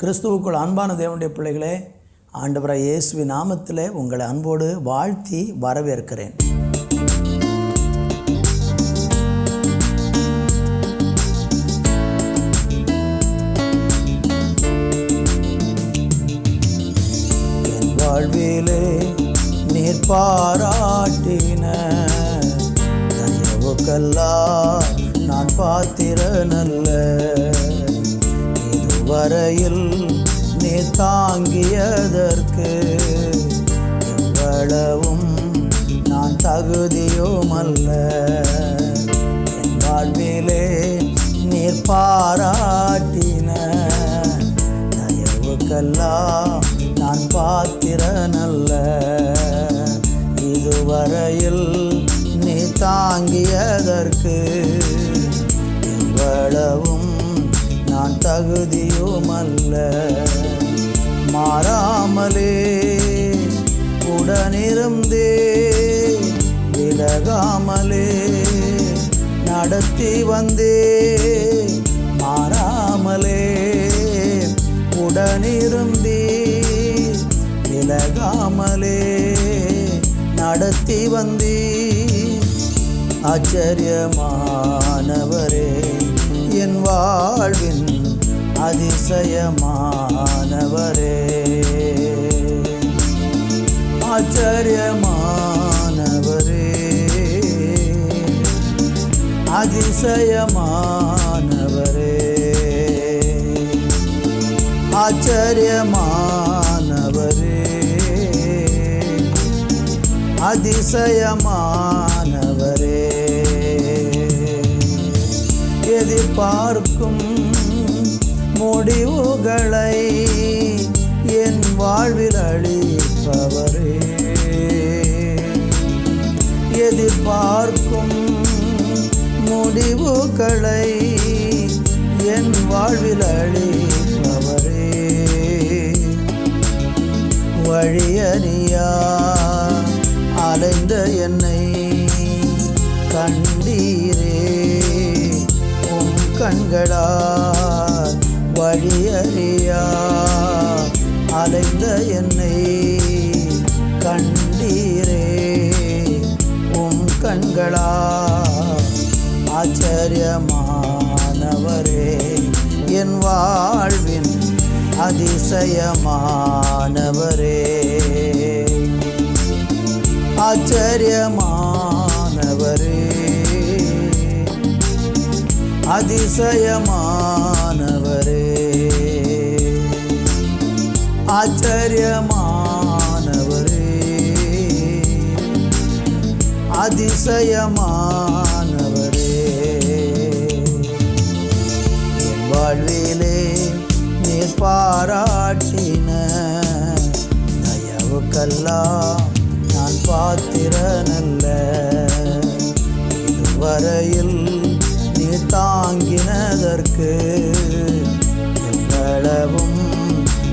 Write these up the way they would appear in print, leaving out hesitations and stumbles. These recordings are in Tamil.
கிறிஸ்துவுக்குள் அன்பான தேவனுடைய பிள்ளைகளே, ஆண்டவராகிய இயேசுவின் நாமத்திலே உங்களை அன்போடு வாழ்த்தி வரவேற்கிறேன். என் வாழ்விலே நீர் பாராட்டின தயவுக்கெல்லாம் நான் பாத்திரனல்ல. இதுவரையில் நீ தாங்கியதற்கு எவ்வளவும் நான் தகுதியுமல்ல. என் வாழ்விலே நீர் பாராட்டின தயவுக்கெல்லாம் நான் பாத்திரனல்ல. இதுவரையில் நீ தாங்கியதற்கு எவ்வளவும் நான் தகுதியுமல்ல. மாறாமலே உடனிருந்தே விலகாமலே நடத்தி வந்தே. மாறாமலே உடனிருந்தே விலகாமலே நடத்தி வந்தே. ஆச்சரியமானவரே, என் வாழ்வின் அதிசயமானவரே. ஆச்சரியமானவரே, அதிசயமானவரே. ஆச்சரியமானவரே, அதிசயமானவரே. எதிர்பார்க்கும் முடிவுகளை என் வாழ்வில் அளிப்பவரே. எதிர்பார்க்கும் முடிவுகளை என் வாழ்வில் அளிப்பவரே. வழியறியா அலைந்த என்னை கண்டீரே உம் கண்களால். வழியறியா அலைந்த என்னை கண்டீரே உம் கண்களால். ஆச்சரியமானவரே, என் வாழ்வின் அதிசயமானவரே. ஆச்சரியமானவரே, அதிசயமானவரே. ஆச்சரியமானவரே, அதிசயமானவரே. என் வாழ்விலே நீர் பாராட்டின தயவுக்கெல்லாம் நான் பாத்திரனல்ல. இதுவரையில் நீ தாங்கினதற்கு எவ்வளவும்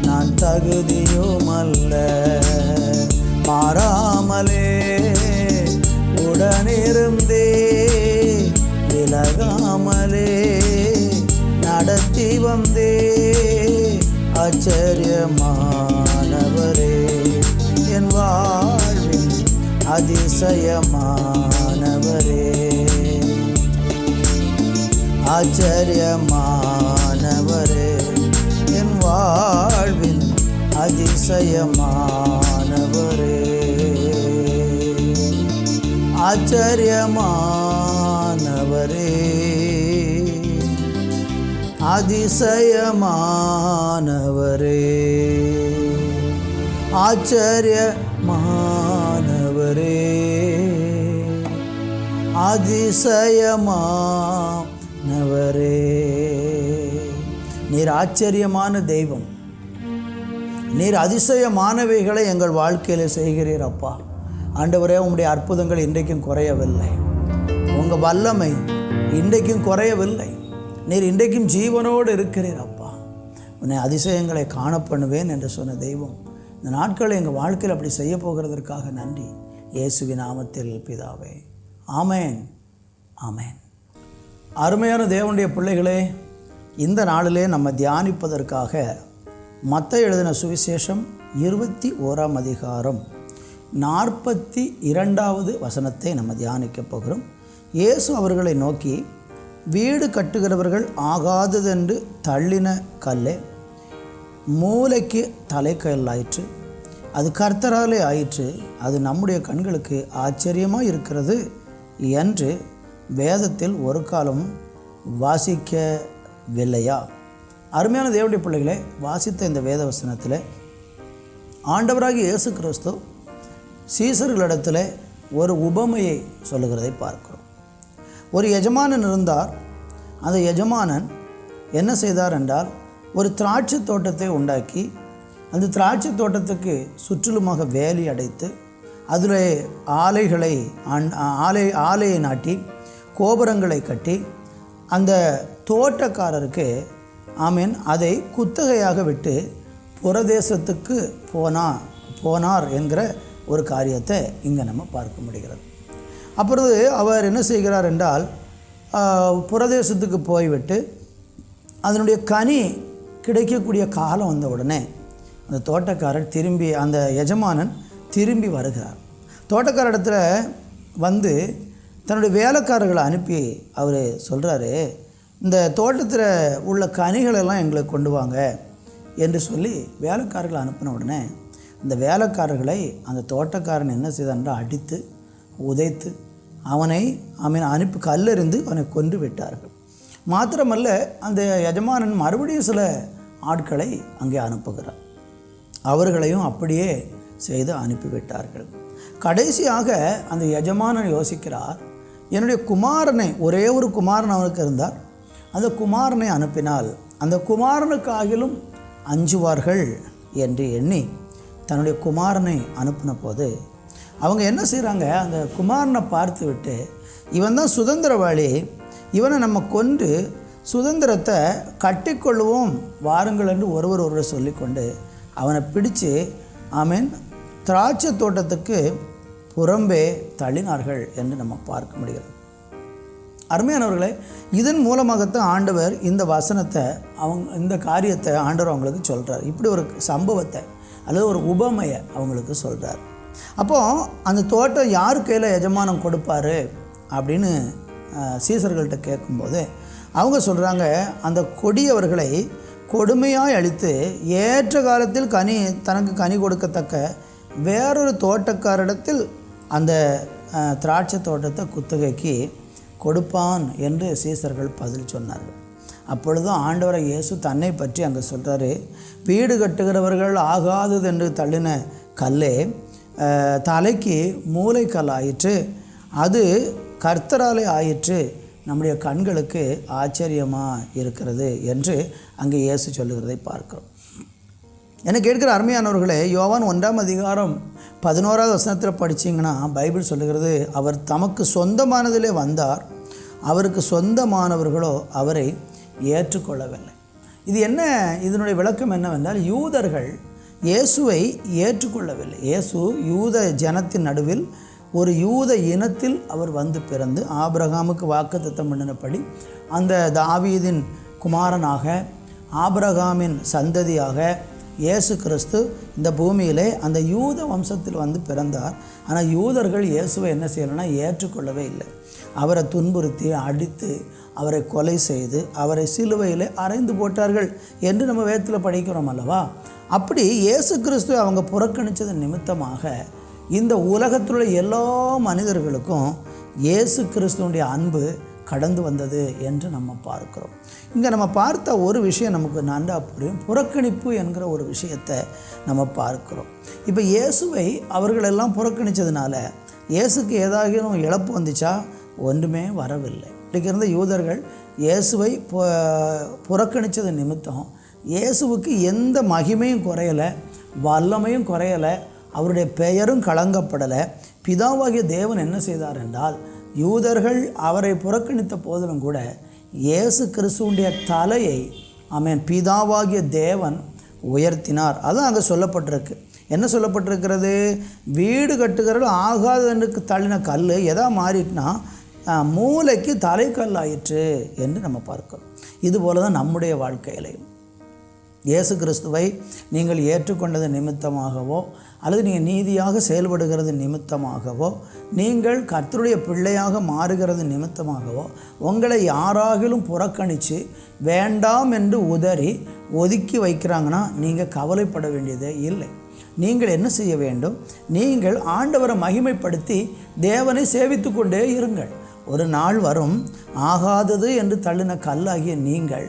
நான் தகுதியுமல்ல. மாறாமலே உடனிருந்தே விலகாமலே நடத்தி வந்தே. ஆச்சரியமானவரே, என் வாழ்வின் அதிசயமானவரே. ஆச்சரியமானவரே, என் வாழ்வின் அதிசயமானவரே. ஆச்சரியமானவரே, அதிசயமானவரே. ஆச்சரியமானவரே, அதிசயமானவரே. நீர் ஆச்சரியமான தெய்வம். நீர் அதிசயமானவைகளை எங்கள் வாழ்க்கையில் செய்கிறீர் அப்பா. ஆண்டவரே, உம்முடைய அற்புதங்கள் இன்றைக்கும் குறையவில்லை. உங்கள் வல்லமை இன்றைக்கும் குறையவில்லை. நீர் இன்றைக்கும் ஜீவனோடு இருக்கிறீர் அப்பா. உன்னை அதிசயங்களை காணப்பண்ணுவேன் என்று சொன்ன தெய்வம் இந்த நாட்களை எங்கள் வாழ்க்கையில் அப்படி செய்ய போகிறதற்காக நன்றி. இயேசுவின் நாமத்தில் பிதாவே, ஆமேன், ஆமேன். அருமையான தேவனுடைய பிள்ளைகளே, இந்த நாளிலே நம்ம தியானிப்பதற்காக மத்தேயு எழுதின சுவிசேஷம் 21ஆம் அதிகாரம் 42வது வசனத்தை நம்ம தியானிக்க போகிறோம். இயேசு அவர்களை நோக்கி, வீடு கட்டுகிறவர்கள் ஆகாததென்று தள்ளின கல்லே மூலைக்கு தலைக்கல்லாயிற்று, அது கர்த்தராலே ஆயிற்று, அது நம்முடைய கண்களுக்கு ஆச்சரியமாக இருக்கிறது என்று வேதத்தில் ஒரு காலம் வாசிக்கவில்லையா? அருமையான தேவனுடைய பிள்ளைகளை, வாசித்த இந்த வேத வசனத்தில் ஆண்டவராகிய இயேசு கிறிஸ்து சீசர்களிடத்தில் ஒரு உபமையை சொல்லுகிறதை பார்க்கிறோம். ஒரு எஜமானன் இருந்தார். அந்த எஜமானன் என்ன செய்தார் என்றால், ஒரு திராட்சை தோட்டத்தை உண்டாக்கி அந்த திராட்சை தோட்டத்துக்கு சுற்றிலுமாக வேலி அடைத்து அதில் ஆலையை நாட்டி கோபுரங்களை கட்டி அந்த தோட்டக்காரருக்கு அதை குத்தகையாக விட்டு புறதேசத்துக்கு போனார் என்கிற ஒரு காரியத்தை இங்கே நம்ம பார்க்க முடிகிறது. அப்பொழுது அவர் என்ன செய்கிறார் என்றால், புறதேசத்துக்கு போய்விட்டு அதனுடைய கனி கிடைக்கக்கூடிய காலம் வந்த உடனே அந்த தோட்டக்காரர் அந்த எஜமானன் திரும்பி வருகிறார். தோட்டக்கார இடத்துல வந்து தன்னுடைய வேலைக்காரர்களை அனுப்பி அவர் சொல்கிறாரு, இந்த தோட்டத்தில் உள்ள கனிகளெல்லாம் எங்களுக்கு கொண்டு வாங்க என்று சொல்லி வேலைக்காரர்களை அனுப்பின உடனே இந்த வேலைக்காரர்களை அந்த தோட்டக்காரன் என்ன செய்தான், அடித்து உதைத்து அவனை அனுப்பி கல்லெறிந்து அவனை கொன்று விட்டார்கள். மாத்திரமல்ல, அந்த எஜமானன் மறுபடியும் சில ஆட்களை அங்கே அனுப்புகிறார். அவர்களையும் அப்படியே செய்து அனுப்பிவிட்டார்கள். கடைசியாக அந்த எஜமானன் யோசிக்கிறார், என்னுடைய குமாரனை, ஒரே ஒரு குமாரன் அவனுக்கு இருந்தார், அந்த குமாரனை அனுப்பினால் அந்த குமாரனுக்காகிலும் அஞ்சுவார்கள் என்று எண்ணி தன்னுடைய குமாரனை அனுப்பின போது அவங்க என்ன செய்கிறாங்க, அந்த குமாரனை பார்த்து விட்டு, இவன் தான் சுதந்திரவாளி, இவனை நம்ம கொண்டு சுதந்திரத்தை கட்டிக்கொள்வோம் வாருங்கள் என்று ஒருவர் சொல்லிக்கொண்டு அவனை பிடித்து திராட்சை தோட்டத்துக்கு புறம்பே தள்ளினார்கள் என்று நம்ம பார்க்க முடிகிறது. அருமையானவர்களே, இதன் மூலமாகத்தான் ஆண்டவர் இந்த வசனத்தை இந்த காரியத்தை ஆண்டவர் அவங்களுக்கு சொல்கிறார். இப்படி ஒரு சம்பவத்தை அல்லது ஒரு உபமையை அவங்களுக்கு சொல்கிறார். அப்போது அந்த தோட்டம் யார் கையில் எஜமானம் கொடுப்பார் அப்படின்னு சீசர்கள்ட்ட கேட்கும்போது அவங்க சொல்கிறாங்க, அந்த கொடியவர்களை கொடுமையாய் அழித்து ஏற்ற காலத்தில் தனக்கு கனி கொடுக்கத்தக்க வேறொரு தோட்டக்காரிடத்தில் அந்த திராட்சை தோட்டத்தை குத்தகைக்கு கொடுப்பான் என்று சீசர்கள் பதில் சொன்னார்கள். அப்பொழுதும் ஆண்டவரை இயேசு தன்னை பற்றி அங்கே சொல்கிறாரு, வீடு கட்டுகிறவர்கள் ஆகாதது என்று தள்ளின கல்லே தலைக்கு மூலைக்கல் ஆயிற்று, அது கர்த்தராலே ஆயிற்று, நம்முடைய கண்களுக்கு ஆச்சரியமாக இருக்கிறது என்று அங்கே இயேசு சொல்லுகிறதை பார்க்கிறோம். எனக்கு கேட்கிற அருமையானவர்களே, யோவான் 1ஆம் அதிகாரம் 11வது வசனத்தில் படித்தீங்கன்னா பைபிள் சொல்லுகிறது, அவர் தமக்கு சொந்தமானதிலே வந்தார், அவருக்கு சொந்தமானவர்களோ அவரை ஏற்றுக்கொள்ளவில்லை. இது என்ன, இதனுடைய விளக்கம் என்னவென்றால், யூதர்கள் இயேசுவை ஏற்றுக்கொள்ளவில்லை. இயேசு யூத ஜனத்தின் நடுவில் ஒரு யூத இனத்தில் அவர் வந்து பிறந்து ஆபிரகாமுக்கு வாக்குத்தத்தம் பண்ணினபடி அந்த தாவீதின் குமாரனாக ஆபிரகாமின் சந்ததியாக இயேசு கிறிஸ்து இந்த பூமியிலே அந்த யூத வம்சத்தில் வந்து பிறந்தார். ஆனால் யூதர்கள் இயேசுவை என்ன செய்யலைன்னா ஏற்றுக்கொள்ளவே இல்லை. அவரை துன்புறுத்தி அடித்து அவரை கொலை செய்து அவரை சிலுவையில் அறைந்து போட்டார்கள் என்று நம்ம வேதத்தில் படிக்கிறோம் அல்லவா? அப்படி இயேசு கிறிஸ்துவை அவங்க புறக்கணித்ததன் நிமித்தமாக இந்த உலகத்தில் உள்ள எல்லா மனிதர்களுக்கும் இயேசு கிறிஸ்துவனுடைய அன்பு கடந்து வந்தது என்று நம்ம பார்க்கிறோம். இங்கே நம்ம பார்த்த ஒரு விஷயம் நமக்கு நன்றாக புரியும். புறக்கணிப்பு என்கிற ஒரு விஷயத்தை நம்ம பார்க்கிறோம். இப்போ இயேசுவை அவர்களெல்லாம் புறக்கணித்ததுனால இயேசுக்கு ஏதாகிலும் இழப்பு வந்துச்சா? ஒன்றுமே வரவில்லை. இன்றைக்கு இருந்த யூதர்கள் இயேசுவை புறக்கணித்தது நிமித்தம் இயேசுவுக்கு எந்த மகிமையும் குறையலை, வல்லமையும் குறையலை, அவருடைய பெயரும் களங்கப்படலை. பிதாவாகிய தேவன் என்ன செய்தார் என்றால், யூதர்கள் அவரை புறக்கணித்த போதிலும் கூட இயேசு கிறிஸ்துவுடைய தலையை பிதாவாகிய தேவன் உயர்த்தினார். அதுதான் அங்கே சொல்லப்பட்டிருக்கு. என்ன சொல்லப்பட்டிருக்கிறது? வீடு கட்டுகிறவர்கள் ஆகாதனுக்கு தள்ளின கல் எதா மாறிட்டுனா மூளைக்கு தலைக்கல் ஆயிற்று என்று நம்ம பார்க்கிறோம். இதுபோல தான் நம்முடைய வாழ்க்கையிலையும் இயேசு கிறிஸ்துவை நீங்கள் ஏற்றுக்கொண்டது நிமித்தமாகவோ அல்லது நீங்கள் நீதியாக செயல்படுகிறது நிமித்தமாகவோ, நீங்கள் கர்த்தருடைய பிள்ளையாக மாறுகிறது நிமித்தமாகவோ உங்களை யாராகிலும் புறக்கணித்து வேண்டாம் என்று உதறி ஒதுக்கி வைக்கிறாங்கன்னா நீங்கள் கவலைப்பட வேண்டியதே இல்லை. நீங்கள் என்ன செய்ய வேண்டும்? நீங்கள் ஆண்டவரை மகிமைப்படுத்தி தேவனை சேவித்து கொண்டே இருங்கள். ஒரு நாள் வரும், ஆகாதது என்று தள்ளின கல்லாகிய நீங்கள்,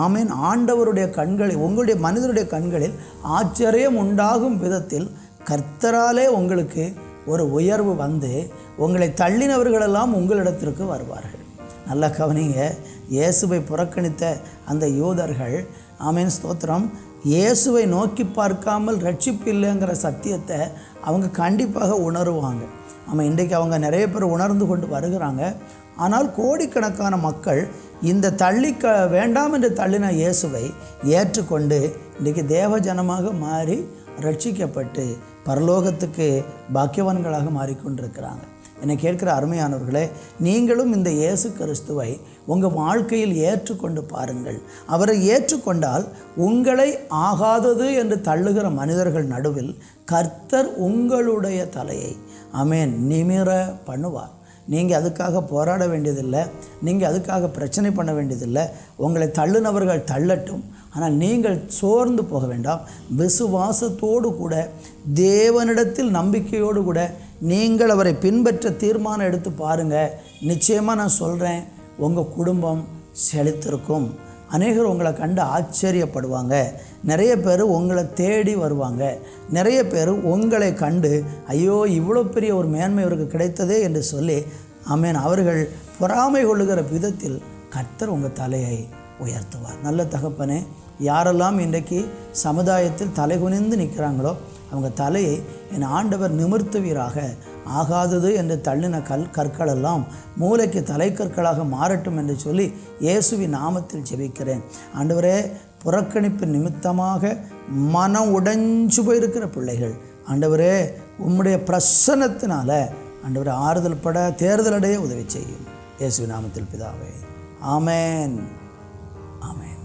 ஆமேன், ஆண்டவருடைய கண்களில், உங்களுடைய மனிதருடைய கண்களில் ஆச்சரியம் உண்டாகும் விதத்தில் கர்த்தராலே உங்களுக்கு ஒரு உயர்வு வந்து உங்களை தள்ளினவர்களெல்லாம் உங்களிடத்திற்கு வருவார்கள். நல்ல கவனிங்க, இயேசுவை புறக்கணித்த அந்த யூதர்கள், ஆமேன் ஸ்தோத்திரம், இயேசுவை நோக்கி பார்க்காமல் ரட்சிப்பு இல்லைங்கிற சத்தியத்தை அவங்க கண்டிப்பாக உணருவாங்க. ஆமாம், இன்றைக்கு அவங்க நிறைய பேர் உணர்ந்து கொண்டு வருகிறாங்க. ஆனால் கோடிக்கணக்கான மக்கள் இந்த வேண்டாம் என்று தள்ளின இயேசுவை ஏற்றுக்கொண்டு இன்றைக்கு தேவ ஜனமாக மாறி ரட்சிக்கப்பட்டு பரலோகத்துக்கு பாக்கியவான்களாக மாறிக்கொண்டிருக்கிறாங்க. என்னை கேட்கிற அருமையானவர்களே, நீங்களும் இந்த இயேசு கிறிஸ்துவை உங்கள் வாழ்க்கையில் ஏற்றுக்கொண்டு பாருங்கள். அவரை ஏற்றுக்கொண்டால் உங்களை ஆகாதது என்று தள்ளுகிற மனிதர்கள் நடுவில் கர்த்தர் உங்களுடைய தலையை, ஆமென், நிமிர பண்ணுவார். நீங்கள் அதுக்காக போராட வேண்டியதில்லை, நீங்கள் அதுக்காக பிரச்சனை பண்ண வேண்டியதில்லை. உங்களை தள்ளுனவர்கள் தள்ளட்டும், ஆனால் நீங்கள் சோர்ந்து போக வேண்டாம். விசுவாசத்தோடு கூட, தேவனிடத்தில் நம்பிக்கையோடு கூட நீங்கள் அவரை பின்பற்ற தீர்மானம் எடுத்து பாருங்கள். நிச்சயமாக நான் சொல்கிறேன், உங்கள் குடும்பம் செழித்திருக்கும். அநேகர் உங்களை கண்டு ஆச்சரியப்படுவாங்க. நிறைய பேர் உங்களை தேடி வருவாங்க. நிறைய பேர் உங்களை கண்டு, ஐயோ இவ்வளோ பெரிய ஒரு மேன்மை அவருக்கு கிடைத்ததே என்று சொல்லி, ஆமேன், அவர்கள் பொறாமை கொள்ளுகிற விதத்தில் கர்த்தர் உங்கள் தலையை உயர்த்துவார். நல்ல தகப்பனே, யாரெல்லாம் இன்றைக்கு சமுதாயத்தில் தலைகுனிந்து நிற்கிறாங்களோ அவங்க தலையை என் ஆண்டவர் நிமிர்த்துவீராக. ஆகாதது என்று தள்ளின கற்களெல்லாம் மூளைக்கு தலைக்கற்களாக மாறட்டும் என்று சொல்லி இயேசுவின் நாமத்தில் ஜெபிக்கிறேன். ஆண்டவரே, புறக்கணிப்பு நிமித்தமாக மனம் உடைஞ்சு போயிருக்கிற பிள்ளைகள், ஆண்டவரே, உம்முடைய பிரசன்னத்தினால ஆண்டவரே ஆறுதல் பட, தேர்தலடைய உதவி செய்யும். இயேசுவின் நாமத்தில் பிதாவே, ஆமேன், ஆமேன்.